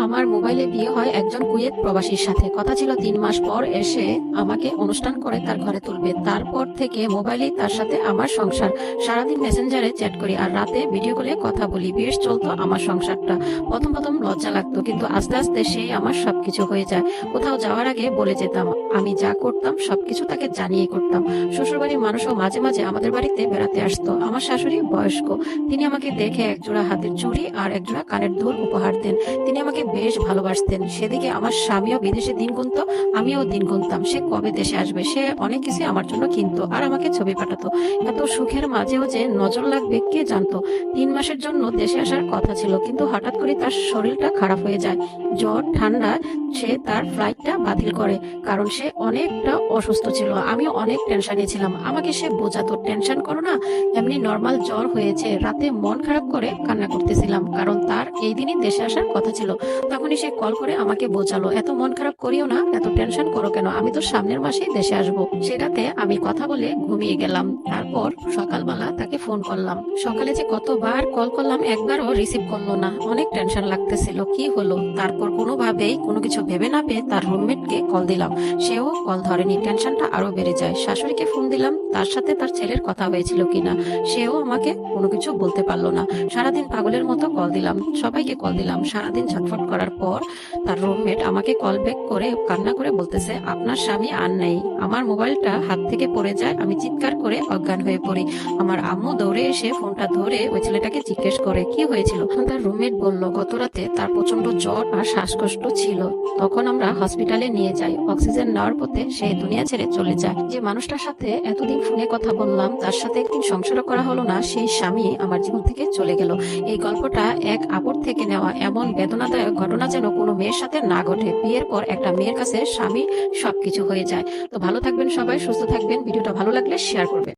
আমার মোবাইলে বিয়ে হয় একজন কুয়েত প্রবাসীর সাথে। কথা ছিল 3 মাস পর এসে আমাকে অনুষ্ঠান করে তার ঘরে তুলবে। তারপর থেকে মোবাইলেই তার সাথে আমার সংসার। সারাদিন মেসেঞ্জারে চ্যাট করি আর রাতে ভিডিও কলে কথা বলি। বেশ চলতো আমার সংসারটা। প্রথম প্রথম লজ্জা লাগতো, কিন্তু আস্তে আস্তে সেই আমার সবকিছু হয়ে যায়। কোথাও যাওয়ার আগে বলে যেতাম, আমি যা করতাম সবকিছু তাকে জানিয়ে করতাম। শ্বশুরবাড়ির মানুষও মাঝে মাঝে আমাদের বাড়িতে বেড়াতে আসতো। আমার শাশুড়ি বয়স্ক, তিনি আমাকে দেখে একজোড়া হাতের চুড়ি আর একজোড়া কানের দুল উপহার দেন। তিনি আমাকে বেশ ভালোবাসতেন। সেদিকে আমার স্বামীও বিদেশে দিন গুনতো, আমিও দিন গুনতাম সে কবে দেশে আসবে। সে অনেক কিছু আমার জন্য কিনতো আর আমাকে ছবি পাঠাতো। এত সুখের মাঝেও যে নজর লাগবে কে জানতো। 3 মাসের জন্য দেশে আসার কথা ছিল, কিন্তু হঠাৎ করে তার শরীরটা খারাপ হয়ে যায়। জ্বর ঠান্ডা, সে তার ফ্লাইটটা বাতিল করে, কারণ সে অনেকটা অসুস্থ ছিল। আমি অনেক টেনশনে ছিলাম। আমাকে সে বোঝাতো, টেনশন করো না, এমনি নর্মাল জ্বর হয়েছে। রাতে মন খারাপ করে কান্না করতেছিলাম, কারণ তার এই দিনই দেশে আসার কথা ছিল। তখনই সে কল করে আমাকে বোঝালো, এত মন খারাপ করিও না, এত টেনশন করো কেন, আমি তো সামনের মাসেই দেশে আসবো। সেটাতে আমি কথা বলে ঘুমিয়ে গেলাম। তারপর সকালবেলা তাকে ফোন করলাম। সকালে যে কতবার কল করলাম, একবারও রিসিভ করলো না। অনেক টেনশন লাগতেছিল, কি হলো। তারপর কোনোভাবেই কোনো কিছু ভেবে না পেয়ে তার রুমমেটকে কল দিলাম, সেও কল ধরেনি। টেনশনটা আরো বেড়ে যায়। শাশুড়িকে ফোন দিলাম, তার সাথে তার ছেলের কথা হয়েছিল কিনা, সেও আমাকে কোনো কিছু বলতে পারলো না। সারাদিন পাগলের মতো কল দিলাম, সবাইকে কল দিলাম। সারাদিন ছটফট করার পর তার রুমমেট আমাকে কল ব্যাক করে কান্না করে বলতেছে, আপনার স্বামী আর নেই। আমার মোবাইলটা হাত থেকে পড়ে যায়, আমি চিৎকার করে অজ্ঞান হয়ে পড়ি। আমার আম্মু দৌড়ে এসে ফোনটা ধরে ওই ছেলেটাকে জিজ্ঞেস করে কি হয়েছিল। তার রুমমেট বলল, গত রাতে তার প্রচন্ড জ্বর আর শ্বাসকষ্ট ছিল। তখন আমরা হসপিটালে নিয়ে যাই। অক্সিজেন নেওয়ার পথে সে দুনিয়া ছেড়ে চলে যায়। যে মানুষটার সাথে এতদিন ফোনে কথা বললাম, তার সাথে একদিন সংসারও করা হলো না, সেই স্বামী আমার জীবন থেকে চলে গেল। এই গল্পটা এক আপুর থেকে নেওয়া। এমন বেদনাদায়ক ঘটনা যেন কোনো মেয়ের সাথে না ঘটে। বিয়ের পর একটা মেয়ের কাছে স্বামী সবকিছু হয়ে যায়। তো ভালো থাকবেন সবাই, সুস্থ থাকবেন। ভিডিওটা ভালো লাগলে শেয়ার করবেন।